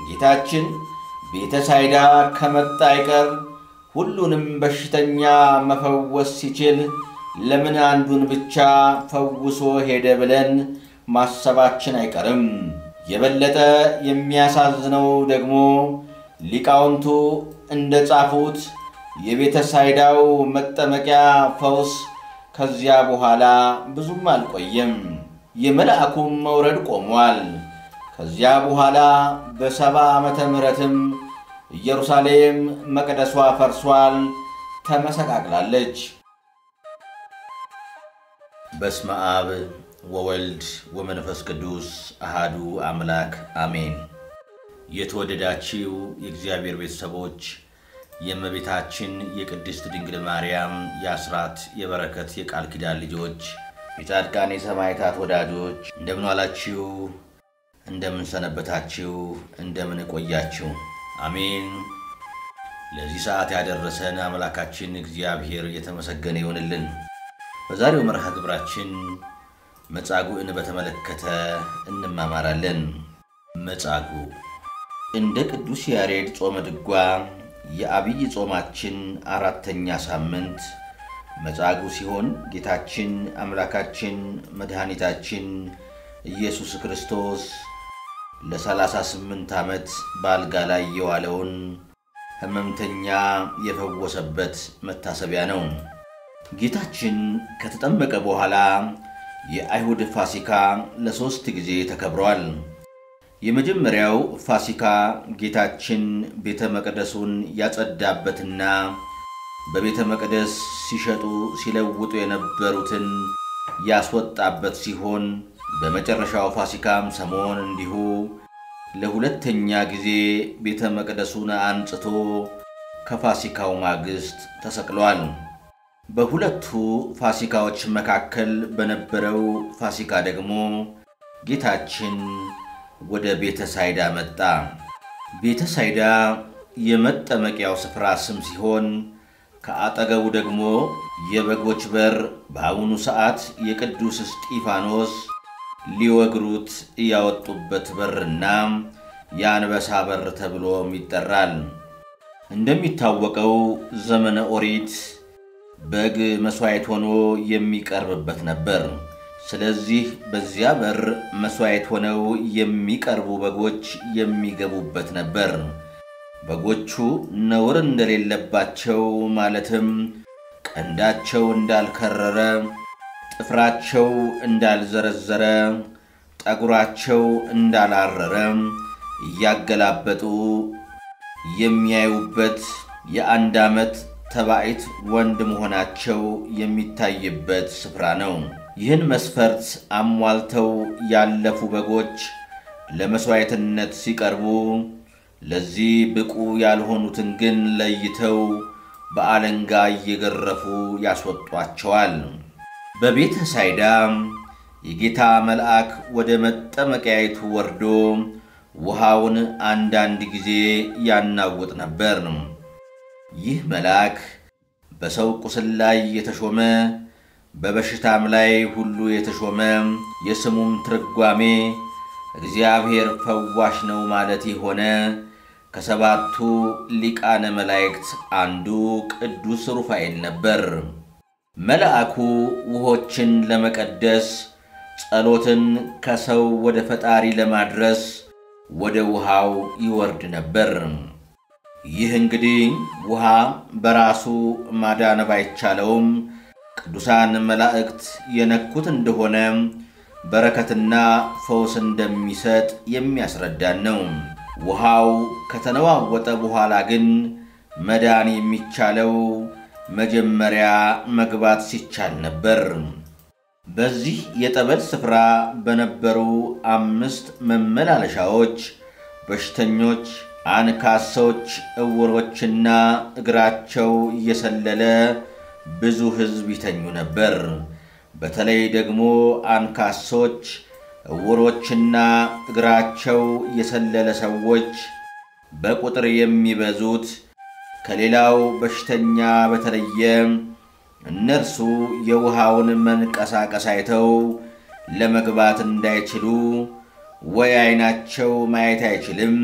ጌታችን ቤተሳይዳ ከመጣ አይቀር ሁሉንም በሽተኛ መፈወስ ሲችል ለምን አንዱን ብቻ ፈውሶ ሄደ ብለን ማሰባችን አይቀርም። የበለጠ የሚያሳዝነው ደግሞ ሊቃውንቱ እንደጻፉት የቤተሳይዳው መጠመቂያ ፈውስ ከዚያ በኋላ ብዙም አልቆየም። የመልአኩም መውረድ ቆሟል። ከዚያ በኋላ በ70 ዓመተ ምህረትም ኢየሩሳሌም መቅደሷ ፈርሷል፣ ተመሰቃቅላለች። በስመ አብ ወወልድ ወመንፈስ ቅዱስ አሐዱ አምላክ አሜን። የተወደዳችሁ የእግዚአብሔር ቤተሰቦች የእመቤታችን የቅድስት ድንግል ማርያም የአስራት የበረከት የቃል ኪዳን ልጆች የጻድቃን የሰማዕታት ወዳጆች እንደምን ዋላችሁ? እንደምን ሰነበታችሁ? እንደምን ቆያችሁ? አሜን። ለዚህ ሰዓት ያደረሰን አምላካችን እግዚአብሔር የተመሰገነ ይሁንልን። በዛሬው መርሃ ግብራችን መጻጉዕን በተመለከተ እንማማራለን። መጻጉዕ እንደ ቅዱስ ያሬድ ጾመ ድጓ የአብይ ጾማችን 4ኛ ሳምንት መጻጉዕ ሲሆን ጌታችን አምላካችን መድኃኒታችን ኢየሱስ ክርስቶስ ለ38 ዓመት በአልጋ ላይ የዋለውን ሕመምተኛ የፈወሰበት መታሰቢያ ነው። ጌታችን ከተጠመቀ በኋላ የአይሁድ ፋሲካ ለ3 ጊዜ ተከብሯል። የመጀመሪያው ፋሲካ ጌታችን ቤተ መቅደሱን ያጸዳበትና በቤተ መቅደስ ሲሸጡ ሲለውጡ የነበሩትን ያስወጣበት ሲሆን በመጨረሻው ፋሲካም ሰሞን እንዲሁ ለሁለተኛ ጊዜ ቤተ መቅደሱን አንጽቶ ከፋሲካው ማግስት ተሰቅሏል። በሁለቱ ፋሲካዎች መካከል በነበረው ፋሲካ ደግሞ ጌታችን ወደ ቤተሳይዳ መጣ። ቤተሳይዳ የመጠመቂያው ስፍራ ስም ሲሆን ከአጠገቡ ደግሞ የበጎች በር በአሁኑ ሰዓት የቅዱስ እስጢፋኖስ ሊወግሩት ያወጡበት በርና የአንበሳ በር ተብሎም ይጠራል። እንደሚታወቀው ዘመነ ኦሪት በግ መስዋዕት ሆኖ የሚቀርብበት ነበር። ስለዚህ በዚያ በር መስዋዕት ሆነው የሚቀርቡ በጎች የሚገቡበት ነበር። በጎቹ ነውር እንደሌለባቸው ማለትም ቀንዳቸው እንዳልከረረ፣ ጥፍራቸው እንዳልዘረዘረ፣ ጠጉራቸው እንዳላረረ እያገላበጡ የሚያዩበት የ1 ዓመት ተባዕት ወንድ መሆናቸው የሚታይበት ስፍራ ነው። ይህን መስፈርት አሟልተው ያለፉ በጎች ለመስዋዕትነት ሲቀርቡ ለዚህ ብቁ ያልሆኑትን ግን ለይተው በአለንጋ እየገረፉ ያስወጧቸዋል። በቤተሳይዳ የጌታ መልአክ ወደ መጠመቂያይቱ ወርዶ ውሃውን አንዳንድ ጊዜ ያናውጥ ነበር። ይህ መልአክ በሰው ቁስል ላይ የተሾመ በበሽታም ላይ ሁሉ የተሾመ የስሙም ትርጓሜ እግዚአብሔር ፈዋሽ ነው ማለት የሆነ ከ7ቱ ሊቃነ መላእክት አንዱ ቅዱስ ሩፋኤል ነበር። መልአኩ ውሆችን ለመቀደስ ጸሎትን ከሰው ወደ ፈጣሪ ለማድረስ ወደ ውሃው ይወርድ ነበር። ይህ እንግዲህ ውሃ በራሱ ማዳን ባይቻለውም ቅዱሳን መላእክት የነኩት እንደሆነ በረከትና ፈውስ እንደሚሰጥ የሚያስረዳን ነው። ውሃው ከተነዋወጠ በኋላ ግን መዳን የሚቻለው መጀመሪያ መግባት ሲቻል ነበር። በዚህ የጠበል ስፍራ በነበሩ 5 መመላለሻዎች በሽተኞች፣ አንካሶች፣ እውሮችና እግራቸው እየሰለለ ብዙ ሕዝብ ይተኙ ነበር። በተለይ ደግሞ አንካሶች፣ እውሮችና እግራቸው የሰለለ ሰዎች በቁጥር የሚበዙት ከሌላው በሽተኛ በተለየ እነርሱ የውሃውን መንቀሳቀስ አይተው ለመግባት እንዳይችሉ ወይ አይናቸው ማየት አይችልም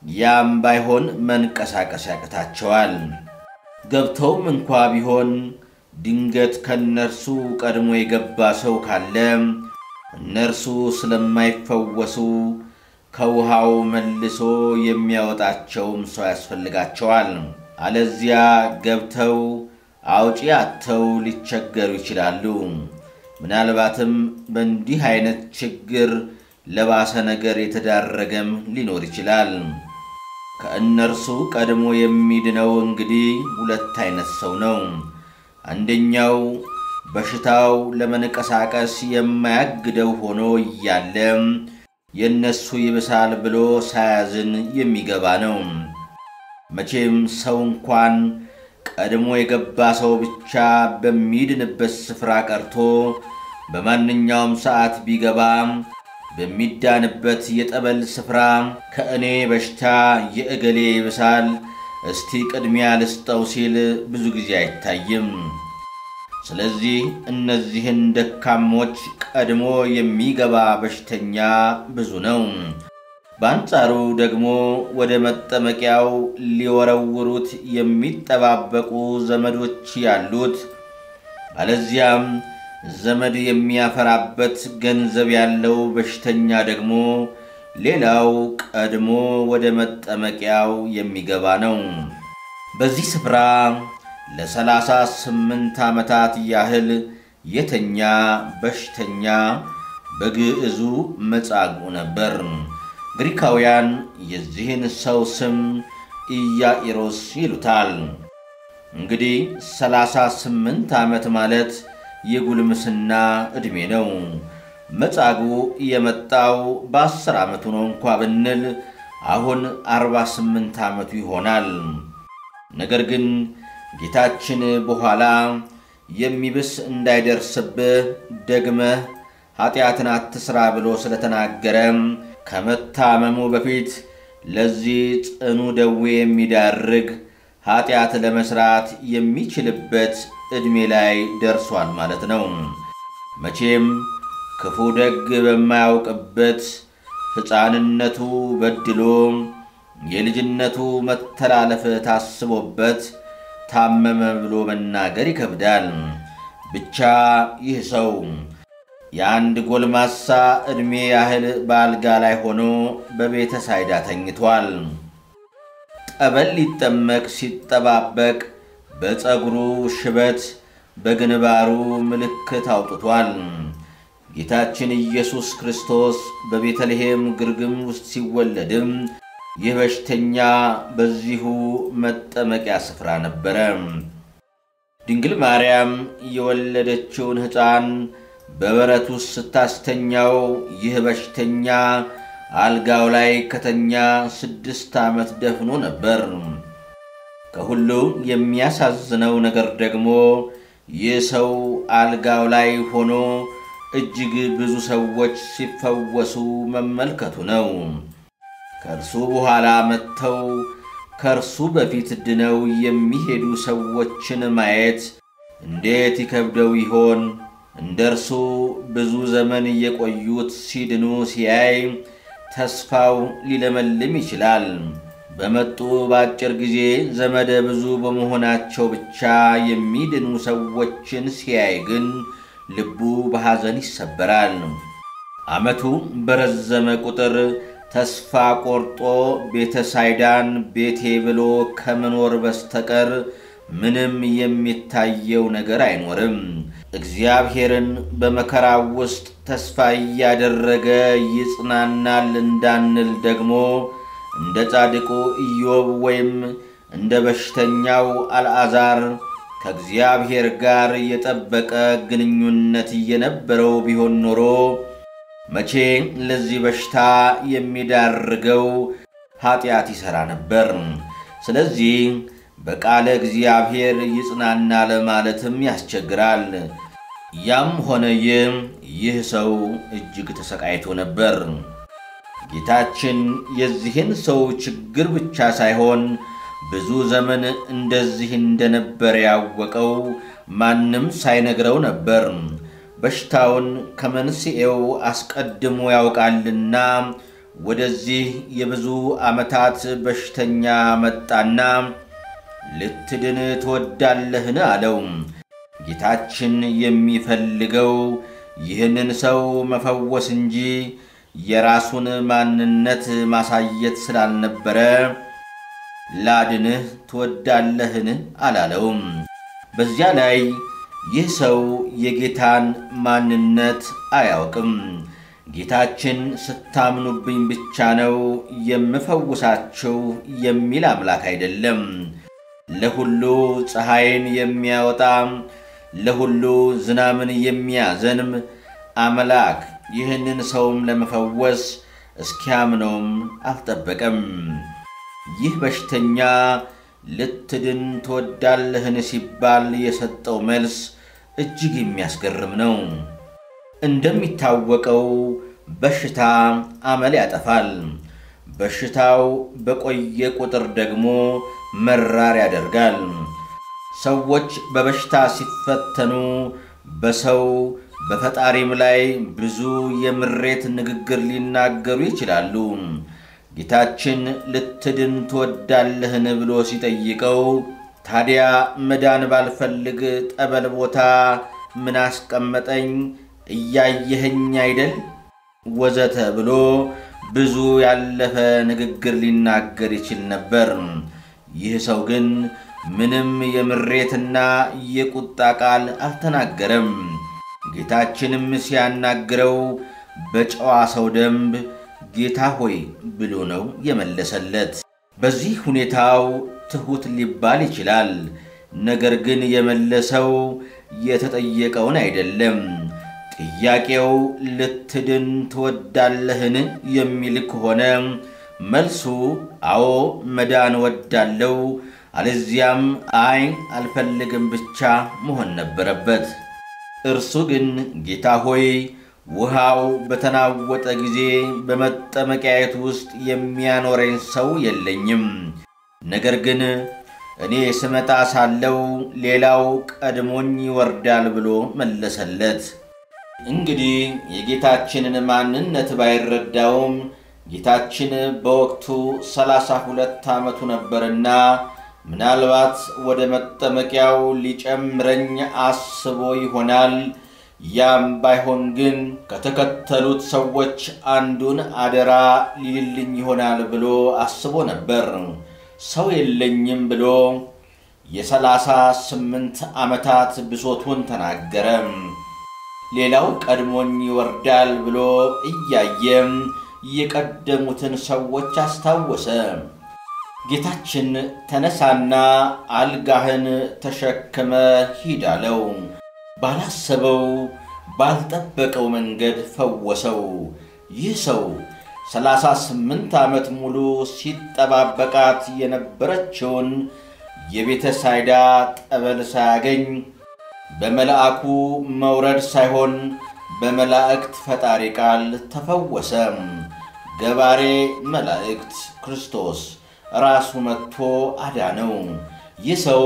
ያም ባይሆን መንቀሳቀስ ያቅታቸዋል። ገብተውም እንኳ ቢሆን ድንገት ከነርሱ ቀድሞ የገባ ሰው ካለ እነርሱ ስለማይፈወሱ ከውሃው መልሶ የሚያወጣቸውም ሰው ያስፈልጋቸዋል። አለዚያ ገብተው አውጪ አጥተው ሊቸገሩ ይችላሉ። ምናልባትም በእንዲህ አይነት ችግር ለባሰ ነገር የተዳረገም ሊኖር ይችላል። ከእነርሱ ቀድሞ የሚድነው እንግዲህ ሁለት አይነት ሰው ነው። አንደኛው በሽታው ለመንቀሳቀስ የማያግደው ሆኖ እያለ የነሱ ይብሳል ብሎ ሳያዝን የሚገባ ነው። መቼም ሰው እንኳን ቀድሞ የገባ ሰው ብቻ በሚድንበት ስፍራ ቀርቶ በማንኛውም ሰዓት ቢገባ በሚዳንበት የጠበል ስፍራ ከእኔ በሽታ የእገሌ ይብሳል እስቲ ቅድሚያ ልስጠው ሲል ብዙ ጊዜ አይታይም። ስለዚህ እነዚህን ደካሞች ቀድሞ የሚገባ በሽተኛ ብዙ ነው። በአንጻሩ ደግሞ ወደ መጠመቂያው ሊወረውሩት የሚጠባበቁ ዘመዶች ያሉት አለዚያም ዘመድ የሚያፈራበት ገንዘብ ያለው በሽተኛ ደግሞ ሌላው ቀድሞ ወደ መጠመቂያው የሚገባ ነው። በዚህ ስፍራ ለ38 ዓመታት ያህል የተኛ በሽተኛ በግዕዙ መጻጉዕ ነበር። ግሪካውያን የዚህን ሰው ስም ኢያኢሮስ ይሉታል። እንግዲህ 38 ዓመት ማለት የጉልምስና ዕድሜ ነው። መጻጉዕ የመጣው በ10 ዓመቱ ነው እንኳ ብንል አሁን 48 ዓመቱ ይሆናል። ነገር ግን ጌታችን በኋላ የሚብስ እንዳይደርስብህ ደግመህ ኃጢአትን አትስራ ብሎ ስለተናገረ ከመታመሙ በፊት ለዚህ ጽኑ ደዌ የሚዳርግ ኃጢአት ለመስራት የሚችልበት ዕድሜ ላይ ደርሷል ማለት ነው። መቼም ክፉ ደግ በማያውቅበት ሕፃንነቱ በድሎ የልጅነቱ መተላለፍ ታስቦበት ታመመ ብሎ መናገር ይከብዳል። ብቻ ይህ ሰው የአንድ ጎልማሳ ዕድሜ ያህል በአልጋ ላይ ሆኖ በቤተ ሳይዳ ተኝቷል። ጠበል ሊጠመቅ ሲጠባበቅ በፀጉሩ ሽበት በግንባሩ ምልክት አውጥቷል። ጌታችን ኢየሱስ ክርስቶስ በቤተልሔም ግርግም ውስጥ ሲወለድም ይህ በሽተኛ በዚሁ መጠመቂያ ስፍራ ነበረ። ድንግል ማርያም የወለደችውን ሕፃን በበረት ውስጥ ስታስተኛው ይህ በሽተኛ አልጋው ላይ ከተኛ 6 ዓመት ደፍኖ ነበር። ከሁሉ የሚያሳዝነው ነገር ደግሞ ይህ ሰው አልጋው ላይ ሆኖ እጅግ ብዙ ሰዎች ሲፈወሱ መመልከቱ ነው። ከእርሱ በኋላ መጥተው ከእርሱ በፊት ድነው የሚሄዱ ሰዎችን ማየት እንዴት ይከብደው ይሆን? እንደርሱ ብዙ ዘመን የቆዩት ሲድኑ ሲያይ ተስፋው ሊለመልም ይችላል። በመጡ በአጭር ጊዜ ዘመደ ብዙ በመሆናቸው ብቻ የሚድኑ ሰዎችን ሲያይ ግን ልቡ በሐዘን ይሰበራል። ዓመቱ በረዘመ ቁጥር ተስፋ ቆርጦ ቤተ ሳይዳን ቤቴ ብሎ ከመኖር በስተቀር ምንም የሚታየው ነገር አይኖርም። እግዚአብሔርን በመከራው ውስጥ ተስፋ ያደረገ ይጽናናል እንዳንል ደግሞ እንደ ጻድቁ ኢዮብ ወይም እንደ በሽተኛው አልዓዛር ከእግዚአብሔር ጋር የጠበቀ ግንኙነት የነበረው ቢሆን ኖሮ መቼ ለዚህ በሽታ የሚዳርገው ኃጢአት ይሰራ ነበር። ስለዚህ በቃለ እግዚአብሔር ይጽናናል ማለትም ያስቸግራል። ያም ሆነ ይህ ሰው እጅግ ተሰቃይቶ ነበር። ጌታችን የዚህን ሰው ችግር ብቻ ሳይሆን ብዙ ዘመን እንደዚህ እንደነበር ያወቀው ማንም ሳይነግረው ነበር። በሽታውን ከመንስኤው አስቀድሞ ያውቃልና ወደዚህ የብዙ ዓመታት በሽተኛ መጣና ልትድን ትወዳለህን አለው። ጌታችን የሚፈልገው ይህንን ሰው መፈወስ እንጂ የራሱን ማንነት ማሳየት ስላልነበረ ላድንህ ትወዳለህን አላለውም። በዚያ ላይ ይህ ሰው የጌታን ማንነት አያውቅም። ጌታችን ስታምኑብኝ ብቻ ነው የምፈውሳችሁ የሚል አምላክ አይደለም። ለሁሉ ፀሐይን የሚያወጣ ለሁሉ ዝናምን የሚያዘንም አምላክ ይህንን ሰውም ለመፈወስ እስኪያምነውም አልጠበቀም። ይህ በሽተኛ ልትድን ትወዳለህን ሲባል የሰጠው መልስ እጅግ የሚያስገርም ነው። እንደሚታወቀው በሽታ አመል ያጠፋል። በሽታው በቆየ ቁጥር ደግሞ መራር ያደርጋል። ሰዎች በበሽታ ሲፈተኑ በሰው በፈጣሪም ላይ ብዙ የምሬት ንግግር ሊናገሩ ይችላሉ። ጌታችን ልትድን ትወዳለህን ብሎ ሲጠይቀው ታዲያ መዳን ባልፈልግ ጠበል ቦታ ምን አስቀመጠኝ እያየኸኝ አይደል ወዘተ ብሎ ብዙ ያለፈ ንግግር ሊናገር ይችል ነበር። ይህ ሰው ግን ምንም የምሬትና የቁጣ ቃል አልተናገረም። ጌታችንም ሲያናግረው በጨዋ ሰው ደንብ ጌታ ሆይ ብሎ ነው የመለሰለት። በዚህ ሁኔታው ትሁት ሊባል ይችላል። ነገር ግን የመለሰው የተጠየቀውን አይደለም። ጥያቄው ልትድን ትወዳለህን የሚል ከሆነ መልሱ አዎ መዳን ወዳለው አለዚያም አይ አልፈልግም ብቻ መሆን ነበረበት። እርሱ ግን ጌታ ሆይ ውሃው በተናወጠ ጊዜ በመጠመቂያየቱ ውስጥ የሚያኖረኝ ሰው የለኝም፣ ነገር ግን እኔ ስመጣ ሳለው ሌላው ቀድሞኝ ይወርዳል ብሎ መለሰለት። እንግዲህ የጌታችንን ማንነት ባይረዳውም ጌታችን በወቅቱ 32 ዓመቱ ነበርና ምናልባት ወደ መጠመቂያው ሊጨምረኝ አስቦ ይሆናል። ያም ባይሆን ግን ከተከተሉት ሰዎች አንዱን አደራ ሊልልኝ ይሆናል ብሎ አስቦ ነበር። ሰው የለኝም ብሎ የ38 ዓመታት ብሶቱን ተናገረ። ሌላው ቀድሞኝ ይወርዳል ብሎ እያየም የቀደሙትን ሰዎች አስታወሰ። ጌታችን ተነሳና አልጋህን ተሸክመ ሂድ አለው። ባላሰበው ባልጠበቀው መንገድ ፈወሰው። ይህ ሰው 38 ዓመት ሙሉ ሲጠባበቃት የነበረችውን የቤተ ሳይዳ ጠበል ሳያገኝ በመላእኩ መውረድ ሳይሆን በመላእክት ፈጣሪ ቃል ተፈወሰ። ገባሬ መላእክት ክርስቶስ ራሱ መጥቶ አዳነው። ይህ ሰው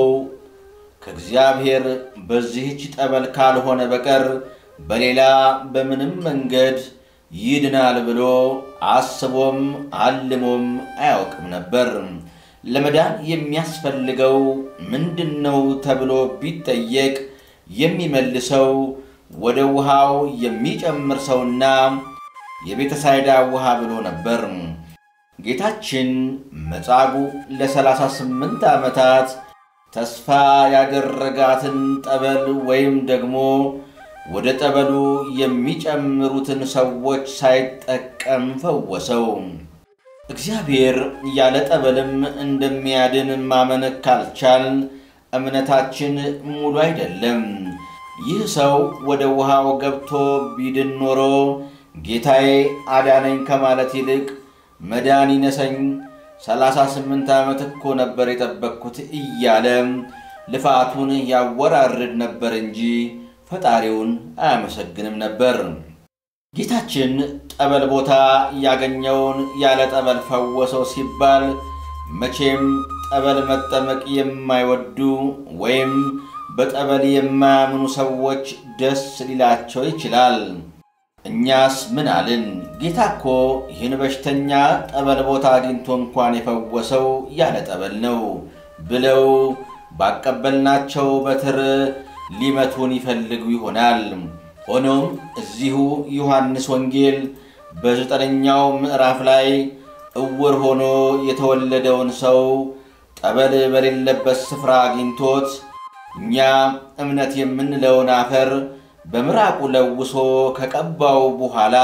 ከእግዚአብሔር በዚህች ጠበል ካልሆነ በቀር በሌላ በምንም መንገድ ይድናል ብሎ አስቦም አልሞም አያውቅም ነበር። ለመዳን የሚያስፈልገው ምንድነው ተብሎ ቢጠየቅ የሚመልሰው ወደ ውሃው የሚጨምር ሰውና የቤተ ሳይዳ ውሃ ብሎ ነበር። ጌታችን መጻጉዕ ለ38 ዓመታት ተስፋ ያደረጋትን ጠበል ወይም ደግሞ ወደ ጠበሉ የሚጨምሩትን ሰዎች ሳይጠቀም ፈወሰው። እግዚአብሔር ያለ ጠበልም እንደሚያድን ማመን ካልቻል እምነታችን ሙሉ አይደለም። ይህ ሰው ወደ ውሃው ገብቶ ቢድን ኖሮ ጌታዬ አዳነኝ ከማለት ይልቅ መዳን ይነሰኝ 38 ዓመት እኮ ነበር የጠበቅኩት እያለ ልፋቱን ያወራርድ ነበር እንጂ ፈጣሪውን አያመሰግንም ነበር። ጌታችን ጠበል ቦታ ያገኘውን ያለ ጠበል ፈወሰው ሲባል መቼም ጠበል መጠመቅ የማይወዱ ወይም በጠበል የማያምኑ ሰዎች ደስ ሊላቸው ይችላል። እኛስ ምን አልን? ጌታ እኮ ይህን በሽተኛ ጠበል ቦታ አግኝቶ እንኳን የፈወሰው ያለ ጠበል ነው ብለው ባቀበልናቸው በትር ሊመቱን ይፈልጉ ይሆናል። ሆኖም እዚሁ ዮሐንስ ወንጌል በ9ኛው ምዕራፍ ላይ እውር ሆኖ የተወለደውን ሰው ጠበል በሌለበት ስፍራ አግኝቶት እኛ እምነት የምንለውን አፈር በምራቁ ለውሶ ከቀባው በኋላ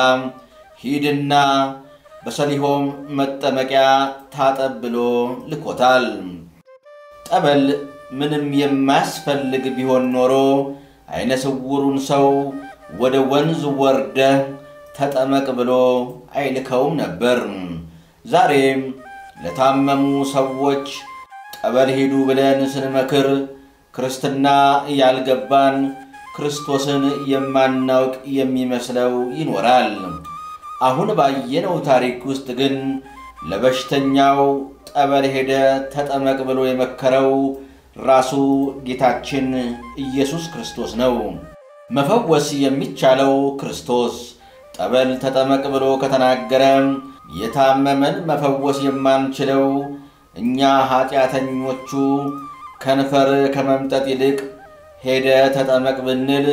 ሂድና በሰሊሆም መጠመቂያ ታጠብ ብሎ ልኮታል። ጠበል ምንም የማያስፈልግ ቢሆን ኖሮ አይነ ስውሩን ሰው ወደ ወንዝ ወርደ ተጠመቅ ብሎ አይልከውም ነበር። ዛሬም ለታመሙ ሰዎች ጠበል ሄዱ ብለን ስንመክር ክርስትና ያልገባን ክርስቶስን የማናውቅ የሚመስለው ይኖራል። አሁን ባየነው ታሪክ ውስጥ ግን ለበሽተኛው ጠበል ሄደ ተጠመቅ ብሎ የመከረው ራሱ ጌታችን ኢየሱስ ክርስቶስ ነው። መፈወስ የሚቻለው ክርስቶስ ጠበል ተጠመቅ ብሎ ከተናገረ የታመመን መፈወስ የማንችለው እኛ ኃጢአተኞቹ ከንፈር ከመምጠጥ ይልቅ ሄደ ተጠመቅ ብንል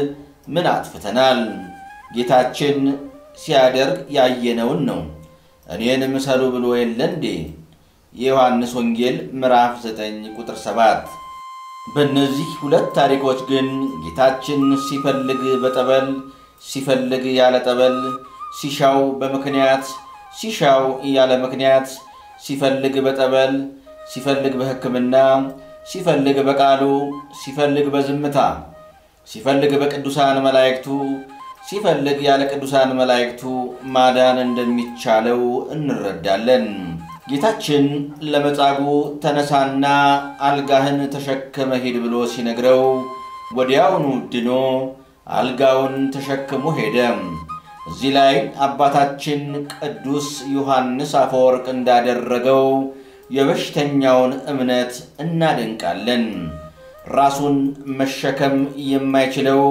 ምን አጥፍተናል? ጌታችን ሲያደርግ ያየነውን ነው። እኔን ምሰሉ ብሎ የለ እንዴ? የዮሐንስ ወንጌል ምዕራፍ 9 ቁጥር 7። በእነዚህ ሁለት ታሪኮች ግን ጌታችን ሲፈልግ በጠበል ሲፈልግ ያለ ጠበል፣ ሲሻው በምክንያት ሲሻው ያለ ምክንያት፣ ሲፈልግ በጠበል ሲፈልግ በሕክምና፣ ሲፈልግ በቃሉ ሲፈልግ በዝምታ፣ ሲፈልግ በቅዱሳን መላእክቱ ሲፈልግ ያለ ቅዱሳን መላእክቱ ማዳን እንደሚቻለው እንረዳለን። ጌታችን ለመጻጉዕ ተነሳና አልጋህን ተሸክመ ሂድ ብሎ ሲነግረው ወዲያውኑ ድኖ አልጋውን ተሸክሞ ሄደ። እዚህ ላይ አባታችን ቅዱስ ዮሐንስ አፈወርቅ እንዳደረገው የበሽተኛውን እምነት እናደንቃለን። ራሱን መሸከም የማይችለው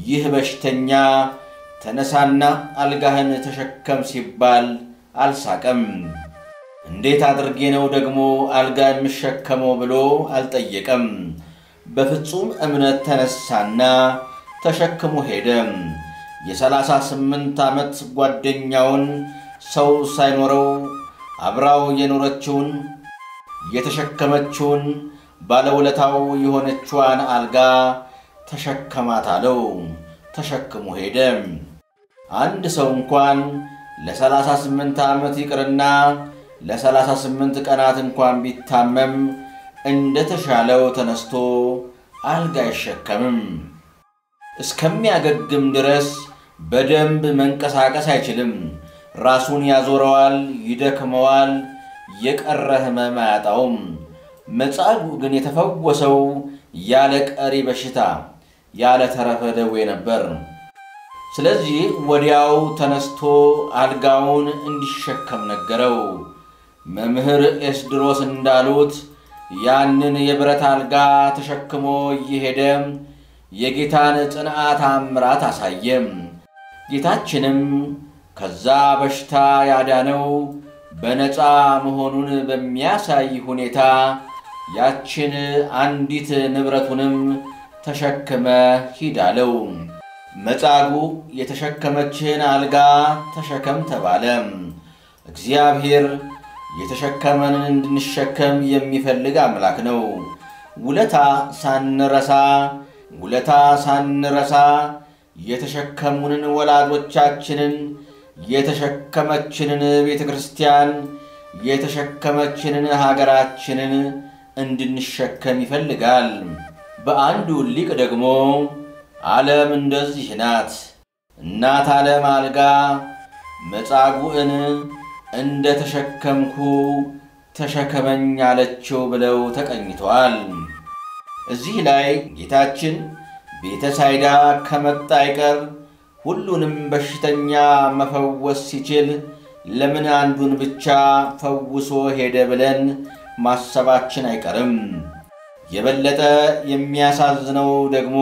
ይህ በሽተኛ ተነሳና አልጋህን ተሸከም ሲባል አልሳቀም። እንዴት አድርጌ ነው ደግሞ አልጋ የምሸከመው ብሎ አልጠየቀም። በፍጹም እምነት ተነሳና ተሸክሞ ሄደ። የ38 ዓመት ጓደኛውን ሰው ሳይኖረው አብራው የኖረችውን የተሸከመችውን ባለውለታው የሆነችዋን አልጋ ተሸከማታለው። ተሸክሞ ሄደ። አንድ ሰው እንኳን ለ38 ዓመት ይቅርና ለ38 ቀናት እንኳን ቢታመም እንደተሻለው ተነስቶ አልጋ አይሸከምም። እስከሚያገግም ድረስ በደንብ መንቀሳቀስ አይችልም። ራሱን ያዞረዋል፣ ይደክመዋል፣ የቀረ ህመም አያጣውም። መጻጉዕ ግን የተፈወሰው ያለ ቀሪ በሽታ ያለ ተረፈ ደዌ ነበር። ስለዚህ ወዲያው ተነስቶ አልጋውን እንዲሸከም ነገረው። መምህር ኤስድሮስ እንዳሉት ያንን የብረት አልጋ ተሸክሞ እየሄደ የጌታን ጽንዓት አምራት አሳየም። ጌታችንም ከዛ በሽታ ያዳነው በነፃ መሆኑን በሚያሳይ ሁኔታ ያችን አንዲት ንብረቱንም ተሸክመ ሂዳለው። መጻጉዕ የተሸከመችን አልጋ ተሸከም ተባለ። እግዚአብሔር የተሸከመንን እንድንሸከም የሚፈልግ አምላክ ነው። ውለታ ሳንረሳ የተሸከሙንን ወላጆቻችንን የተሸከመችንን ቤተክርስቲያን የተሸከመችንን ሀገራችንን እንድንሸከም ይፈልጋል። በአንዱ ሊቅ ደግሞ ዓለም እንደዚህ ናት፣ እናት ዓለም አልጋ መጻጉዕን እንደ ተሸከምኩ ተሸከመኝ አለችው ብለው ተቀኝተዋል። እዚህ ላይ ጌታችን ቤተሳይዳ ከመጣ አይቀር ሁሉንም በሽተኛ መፈወስ ሲችል ለምን አንዱን ብቻ ፈውሶ ሄደ ብለን ማሰባችን አይቀርም። የበለጠ የሚያሳዝነው ደግሞ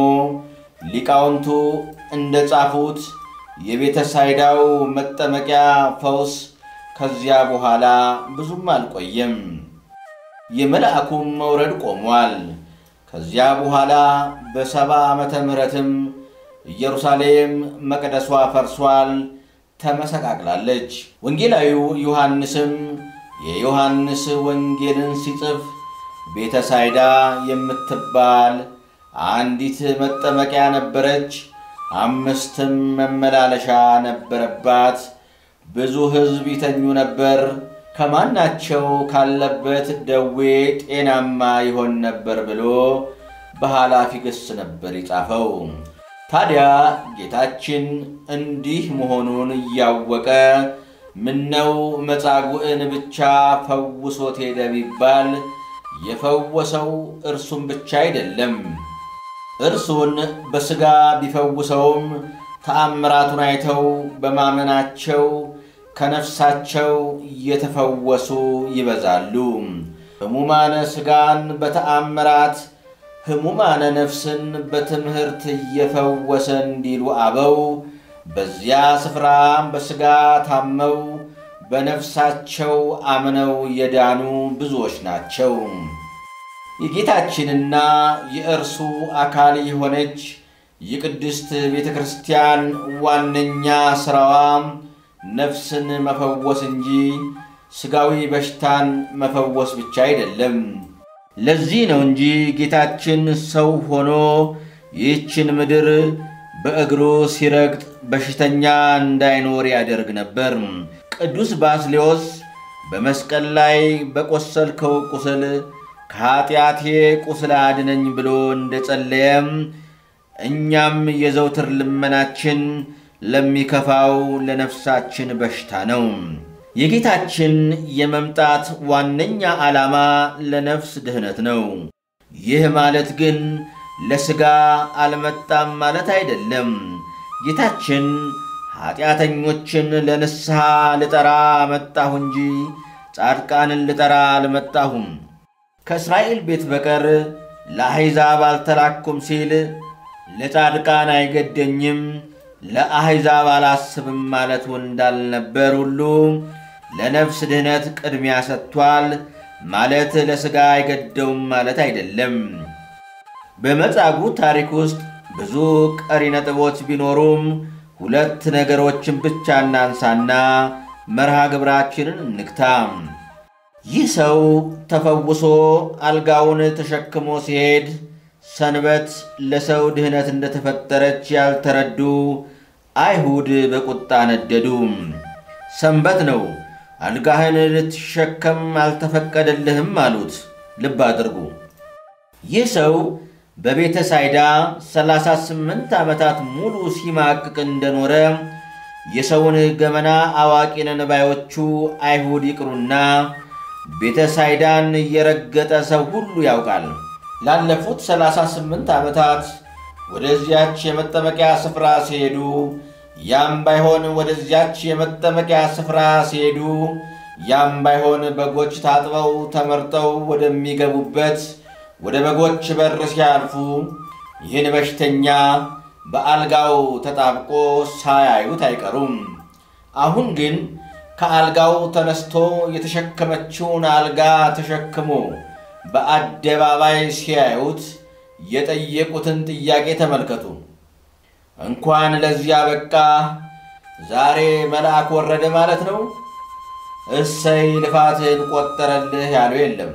ሊቃውንቱ እንደጻፉት የቤተሳይዳው መጠመቂያ ፈውስ ከዚያ በኋላ ብዙም አልቆየም። የመልአኩም መውረድ ቆሟል። ከዚያ በኋላ በ70 ዓመተ ምህረትም ኢየሩሳሌም መቅደሷ ፈርሷል፣ ተመሰቃቅላለች። ወንጌላዊው ዮሐንስም የዮሐንስ ወንጌልን ሲጽፍ ቤተሳይዳ የምትባል አንዲት መጠመቂያ ነበረች፣ 5 መመላለሻ ነበረባት፣ ብዙ ሕዝብ ይተኙ ነበር፣ ከማናቸው ካለበት ደዌ ጤናማ ይሆን ነበር ብሎ በኃላፊ ግስ ነበር የጻፈው። ታዲያ ጌታችን እንዲህ መሆኑን እያወቀ ምነው መጻጉዕን ብቻ ፈውሶት ሄደ ቢባል የፈወሰው እርሱን ብቻ አይደለም። እርሱን በሥጋ ቢፈውሰውም ተአምራቱን አይተው በማመናቸው ከነፍሳቸው የተፈወሱ ይበዛሉ። ሕሙማነ ሥጋን በተአምራት ሕሙማነ ነፍስን በትምህርት እየፈወሰ እንዲሉ አበው በዚያ ስፍራ በሥጋ ታመው በነፍሳቸው አምነው የዳኑ ብዙዎች ናቸው። የጌታችንና የእርሱ አካል የሆነች የቅድስት ቤተ ክርስቲያን ዋነኛ ሥራዋ ነፍስን መፈወስ እንጂ ሥጋዊ በሽታን መፈወስ ብቻ አይደለም። ለዚህ ነው እንጂ ጌታችን ሰው ሆኖ ይህችን ምድር በእግሩ ሲረግጥ በሽተኛ እንዳይኖር ያደርግ ነበር። ቅዱስ ባስልዮስ በመስቀል ላይ በቆሰልከው ቁስል ከኃጢአቴ ቁስል አድነኝ ብሎ እንደጸለየም እኛም የዘውትር ልመናችን ለሚከፋው ለነፍሳችን በሽታ ነው። የጌታችን የመምጣት ዋነኛ ዓላማ ለነፍስ ድህነት ነው። ይህ ማለት ግን ለሥጋ አልመጣም ማለት አይደለም። ጌታችን ኃጢአተኞችን ለንስሐ ልጠራ መጣሁ እንጂ ጻድቃንን ልጠራ አልመጣሁም፣ ከእስራኤል ቤት በቀር ለአሕዛብ አልተላኩም ሲል ለጻድቃን አይገደኝም ለአሕዛብ አላስብም ማለቱ እንዳልነበር ሁሉ ለነፍስ ድህነት ቅድሚያ ሰጥቷል ማለት ለሥጋ አይገደውም ማለት አይደለም። በመጻጉዕ ታሪክ ውስጥ ብዙ ቀሪ ነጥቦች ቢኖሩም 2 ነገሮችን ብቻ እናንሳና መርሃ ግብራችንን እንግታ። ይህ ሰው ተፈውሶ አልጋውን ተሸክሞ ሲሄድ ሰንበት ለሰው ድህነት እንደተፈጠረች ያልተረዱ አይሁድ በቁጣ ነደዱ። ሰንበት ነው፣ አልጋህን ልትሸከም አልተፈቀደልህም አሉት። ልብ አድርጉ። ይህ ሰው በቤተሳይዳ 38 ዓመታት ሙሉ ሲማቅቅ እንደኖረ የሰውን ገመና አዋቂ ነን ባዮቹ አይሁድ ይቅሩና ቤተሳይዳን የረገጠ ሰው ሁሉ ያውቃል። ላለፉት 38 ዓመታት ወደዚያች የመጠመቂያ ስፍራ ሲሄዱ ያም ባይሆን ወደዚያች የመጠመቂያ ስፍራ ሲሄዱ ያም ባይሆን በጎች ታጥበው ተመርጠው ወደሚገቡበት ወደ በጎች በር ሲያልፉ ይህን በሽተኛ በአልጋው ተጣብቆ ሳያዩት አይቀሩም። አሁን ግን ከአልጋው ተነስቶ የተሸከመችውን አልጋ ተሸክሞ በአደባባይ ሲያዩት የጠየቁትን ጥያቄ ተመልከቱ። እንኳን ለዚያ በቃ ዛሬ መልአክ ወረደ ማለት ነው? እሰይ ልፋትን ቆጠረልህ ያለው የለም።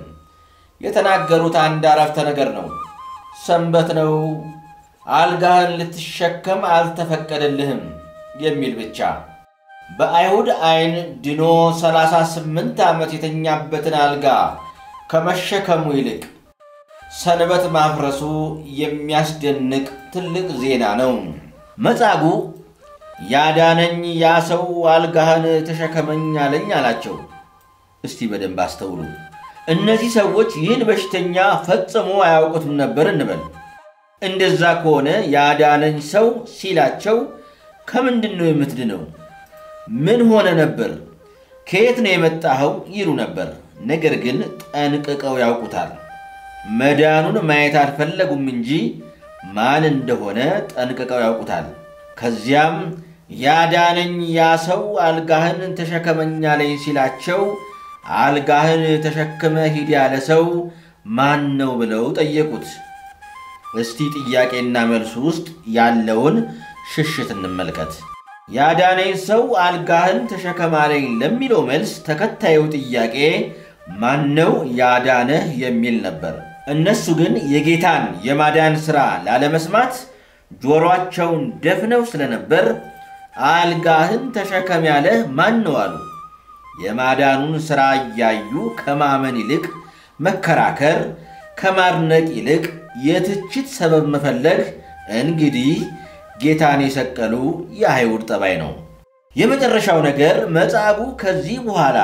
የተናገሩት አንድ አረፍተ ነገር ነው። ሰንበት ነው፣ አልጋህን ልትሸከም አልተፈቀደልህም የሚል ብቻ። በአይሁድ አይን ድኖ 38 ዓመት የተኛበትን አልጋ ከመሸከሙ ይልቅ ሰንበት ማፍረሱ የሚያስደንቅ ትልቅ ዜና ነው። መጻጉዕ ያዳነኝ ያ ሰው አልጋህን ተሸከመኝ አለኝ አላቸው። እስቲ በደንብ አስተውሉ። እነዚህ ሰዎች ይህን በሽተኛ ፈጽሞ አያውቁትም ነበር እንበል። እንደዛ ከሆነ ያዳነኝ ሰው ሲላቸው ከምንድን ነው የምትድነው? ምን ሆነ ነበር? ከየት ነው የመጣኸው? ይሉ ነበር። ነገር ግን ጠንቅቀው ያውቁታል። መዳኑን ማየት አልፈለጉም እንጂ ማን እንደሆነ ጠንቅቀው ያውቁታል። ከዚያም ያዳነኝ ያ ሰው አልጋህን ተሸከመኝ አለኝ ሲላቸው አልጋህን ተሸክመ ሂድ ያለ ሰው ማን ነው ብለው ጠየቁት። እስቲ ጥያቄና መልሱ ውስጥ ያለውን ሽሽት እንመልከት። ያዳነኝ ሰው አልጋህን ተሸከመ አለኝ ለሚለው መልስ ተከታዩ ጥያቄ ማን ነው ያዳነህ የሚል ነበር። እነሱ ግን የጌታን የማዳን ሥራ ላለመስማት ጆሮአቸውን ደፍነው ስለነበር አልጋህን ተሸከም ያለህ ማን ነው አሉ። የማዳኑን ሥራ እያዩ ከማመን ይልቅ መከራከር፣ ከማድነቅ ይልቅ የትችት ሰበብ መፈለግ እንግዲህ ጌታን የሰቀሉ የአይሁድ ጠባይ ነው። የመጨረሻው ነገር መጻጉዕ ከዚህ በኋላ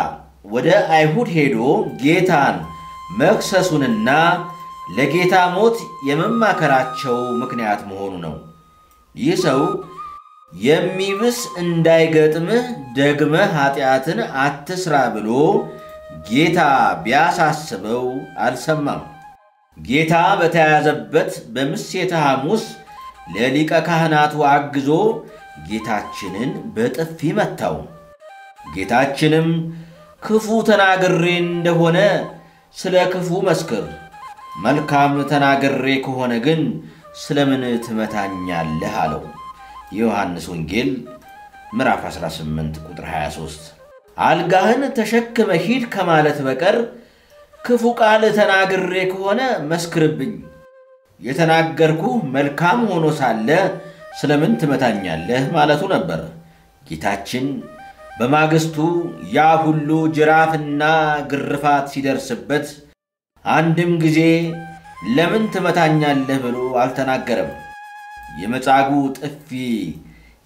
ወደ አይሁድ ሄዶ ጌታን መክሰሱንና ለጌታ ሞት የመማከራቸው ምክንያት መሆኑ ነው። ይህ ሰው የሚብስ እንዳይገጥምህ ደግመህ ኃጢአትን አትስራ ብሎ ጌታ ቢያሳስበው አልሰማም። ጌታ በተያዘበት በምሴተ ሐሙስ ለሊቀ ካህናቱ አግዞ ጌታችንን በጥፊ መታው። ጌታችንም ክፉ ተናግሬ እንደሆነ ስለ ክፉ መስክር፣ መልካም ተናግሬ ከሆነ ግን ስለምን ትመታኛለህ አለው። የዮሐንስ ወንጌል ምዕራፍ 18 ቁጥር 23። አልጋህን ተሸክመ ሂድ ከማለት በቀር ክፉ ቃል ተናግሬ ከሆነ መስክርብኝ፣ የተናገርኩ መልካም ሆኖ ሳለ ስለምን ትመታኛለህ ማለቱ ነበር። ጌታችን በማግስቱ ያ ሁሉ ጅራፍና ግርፋት ሲደርስበት አንድም ጊዜ ለምን ትመታኛለህ ብሎ አልተናገረም። የመጻጉዕ ጥፊ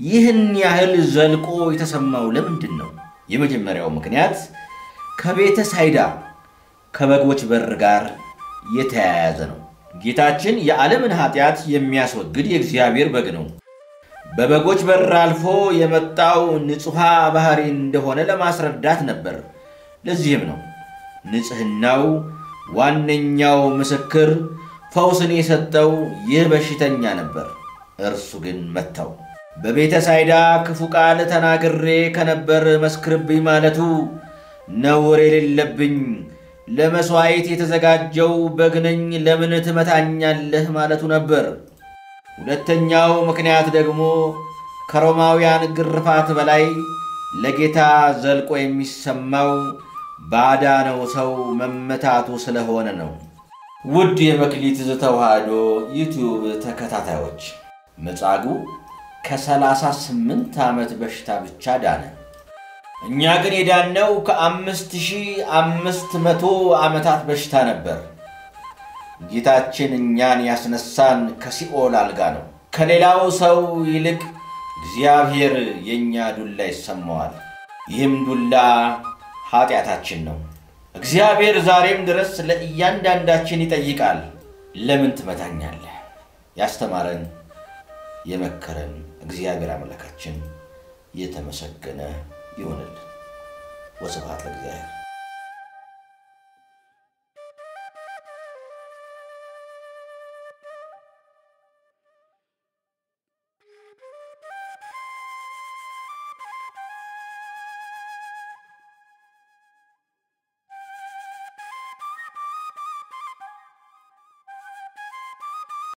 ይህን ያህል ዘልቆ የተሰማው ለምንድን ነው? የመጀመሪያው ምክንያት ከቤተ ሳይዳ ከበጎች በር ጋር የተያያዘ ነው። ጌታችን የዓለምን ኃጢአት የሚያስወግድ የእግዚአብሔር በግ ነው። በበጎች በር አልፎ የመጣው ንጹሕ ባህሪ እንደሆነ ለማስረዳት ነበር። ለዚህም ነው ንጽሕናው ዋነኛው ምስክር ፈውስን የሰጠው ይህ በሽተኛ ነበር። እርሱ ግን መታው። በቤተ ሳይዳ ክፉ ቃል ተናግሬ ከነበር መስክርብኝ ማለቱ ነውር የሌለብኝ ለመስዋዕት የተዘጋጀው በግ ነኝ ለምን ትመታኛለህ ማለቱ ነበር። ሁለተኛው ምክንያት ደግሞ ከሮማውያን ግርፋት በላይ ለጌታ ዘልቆ የሚሰማው ባዳነው ሰው መመታቱ ስለሆነ ነው። ውድ የመክሊት ዘተዋሕዶ ዩቲዩብ ተከታታዮች መጻጉዕ ከ38 ዓመት በሽታ ብቻ ዳነ። እኛ ግን የዳነው ከ5500 ዓመታት በሽታ ነበር። ጌታችን እኛን ያስነሳን ከሲኦል አልጋ ነው። ከሌላው ሰው ይልቅ እግዚአብሔር የኛ ዱላ ይሰማዋል። ይህም ዱላ ኃጢአታችን ነው። እግዚአብሔር ዛሬም ድረስ ለእያንዳንዳችን ይጠይቃል፣ ለምን ትመታኛለህ? ያስተማረን የመከረን እግዚአብሔር አምላካችን የተመሰገነ ይሁንልን። ወስብሐት ለእግዚአብሔር።